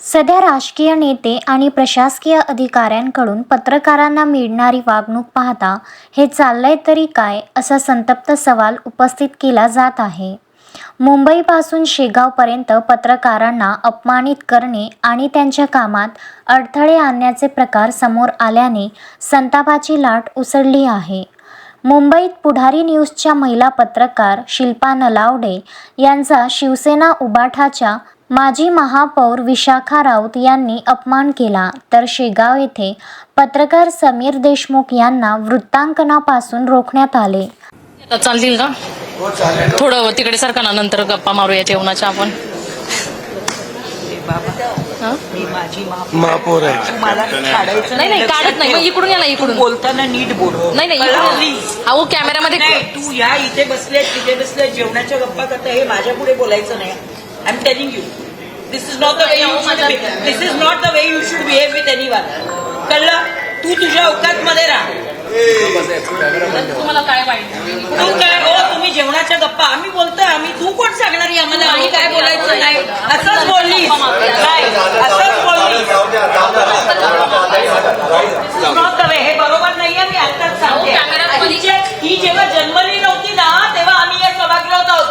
सध्या राजकीय नेते आणि प्रशासकीय अधिकाऱ्यांकडून पत्रकारांना मिळणारी वागणूक पाहता हे चाललंय तरी काय असा संतप्त सवाल उपस्थित केला जात आहे. मुंबईपासून शेगावपर्यंत पत्रकारांना अपमानित करणे आणि त्यांच्या कामात अडथळे आणण्याचे प्रकार समोर आल्याने संतापाची लाट उसळली आहे. मुंबईत पुढारी न्यूजच्या महिला पत्रकार शिल्पा नलावडे यांचा शिवसेना उबाठाच्या माजी महापौर विशाखा राऊत यांनी अपमान केला, तर शेगाव येथे पत्रकार समीर देशमुख यांना वृत्तांकनापासून रोखण्यात आले. चालतील का? थोडं तिकडे सरका ना, नंतर गप्पा मारूया जेवणाच्या आपण. मी माझी महापौर आहे. मला काढायचं नाही काढत नाही. मग इकडून या ना, इकडून बोलताना नीट बोल. नाही अहो कॅमेरामध्ये तू या इथे बसले तिथे बसले जेवणाच्या गप्पा करता, हे माझ्या पुढे बोलायचं नाही. I am telling you, this is not the way you should be. This is not the way you should behave with anyone. कळलं? तू तुझ्या अवकात मध्ये राहा. तुम्हाला काय वाईट? तू काय हो, तुम्ही जेवणाच्या गप्पा आम्ही बोलतोय, आम्ही तू कोण सांगणार आम्हाला आम्ही काय बोलायचं नाही? असंच बोलली असंच बोलली. नॉट द वे, हे बरोबर नाहीये. मी आताच सांगते, ही जेव्हा जन्मली नव्हती ना तेव्हा आम्ही या सभागृहात आहोत.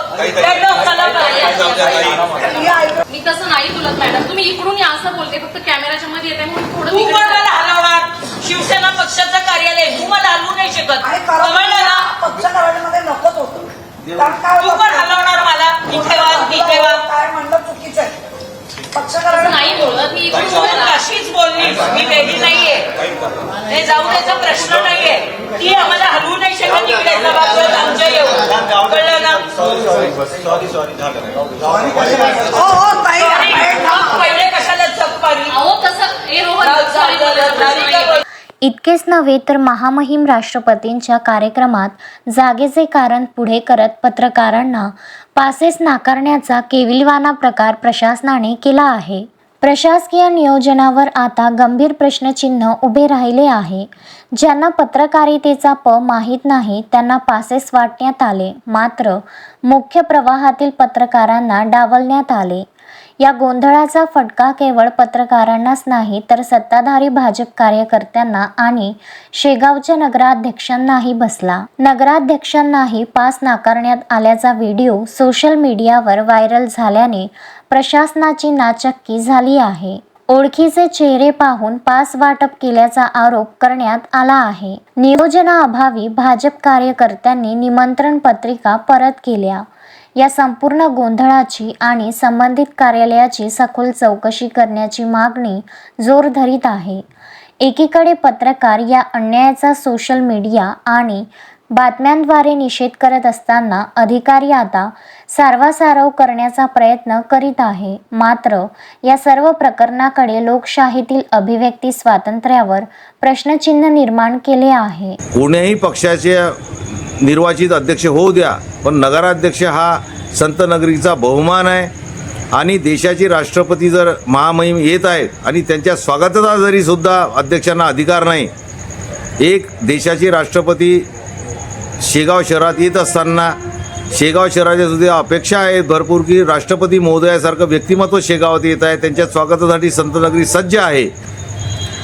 मी तसं नाही तुला मॅडम, तुम्ही इकडून या असं बोलते, फक्त कॅमेराच्या मध्ये येते म्हणून थोडं. तू पण मला हलवणार. शिवसेना पक्षाचं कार्यालय, तू मला हलवू नाही शकत. कळलं ना? पक्षामध्ये नकोच होतं. तू पण हलवणार मला. इथे वा काय म्हणलं चुकीचं आहे. नाही बोलत मी. अशीच बोलली, मी वेगळी नाहीये. हे जाऊ द्यायचा प्रश्न नाहीये. ती आम्हाला हलवू नाही शकत. इकडे सभागृहात आमच्या येऊ. कळलं ना? पहिले कशाला चक मारली? अहो कसं हे रोहन इतकेच नव्हे तर महामहिम राष्ट्रपतींच्या कार्यक्रमात जागेचे कारण पुढे करत पत्रकारांना पासेस नाकारण्याचा केविलवाणा प्रकार प्रशासनाने केला आहे. प्रशासकीय नियोजनावर आता गंभीर प्रश्नचिन्ह उभे राहिले आहे. ज्यांना पत्रकारितेचा माहीत नाही त्यांना पासेस वाटण्यात आले, मात्र मुख्य प्रवाहातील पत्रकारांना डावलण्यात आले. या गोंधळाचा फटका केवळ पत्रकारांनाच नाही तर सत्ताधारी भाजप कार्यकर्त्यांना आणि शेगावच्या नगराध्यक्षांनाही बसला. नगराध्यक्षांनाही पास नाकारण्यात आल्याचा व्हिडिओ सोशल मीडियावर व्हायरल झाल्याने प्रशासनाची नाचक्की झाली आहे. ओळखीचे चेहरे पाहून पास वाटप केल्याचा आरोप करण्यात आला आहे. नियोजनाअभावी भाजप कार्यकर्त्यांनी निमंत्रण पत्रिका परत केल्या. या संपूर्ण गोंधळाची आणि संबंधित कार्यालयाची सखोल चौकशी करण्याची मागणी जोर धरीत आहे. एकीकडे पत्रकार या अन्यायाचा सोशल मीडिया आणि बातम्यांद्वारे निषेध करत असताना अधिकारी आता सारवासारव करण्याचा प्रयत्न करीत आहे. मात्र या सर्व प्रकरणाकडे लोकशाहीतील अभिव्यक्ती स्वातंत्र्यावर प्रश्नचिन्ह निर्माण केले आहे. कोणत्याही पक्षाचे निर्वाचित अध्यक्ष होऊ द्या, पण नगराध्यक्ष हा संत नगरीचा बहुमान आहे आणि देशाचे राष्ट्रपती जर महामहिम येत आहेत आणि त्यांच्या स्वागताचा जरी सुद्धा अध्यक्षांना अधिकार नाही. एक देशाचे राष्ट्रपती शेगाव शहरात येत असताना शेगाव शहराच्या सुद्धा अपेक्षा आहेत भरपूर की राष्ट्रपती महोदयासारखं व्यक्तिमत्व शेगावात येत आहे, त्यांच्या स्वागतासाठी संत नगरी सज्ज आहे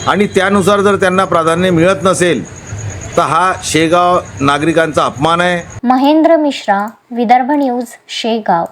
आणि त्यानुसार जर त्यांना प्राधान्य मिळत नसेल तर हा शेगाव नागरिकांचा अपमान आहे. महेंद्र मिश्रा, विदर्भ न्यूज, शेगाव.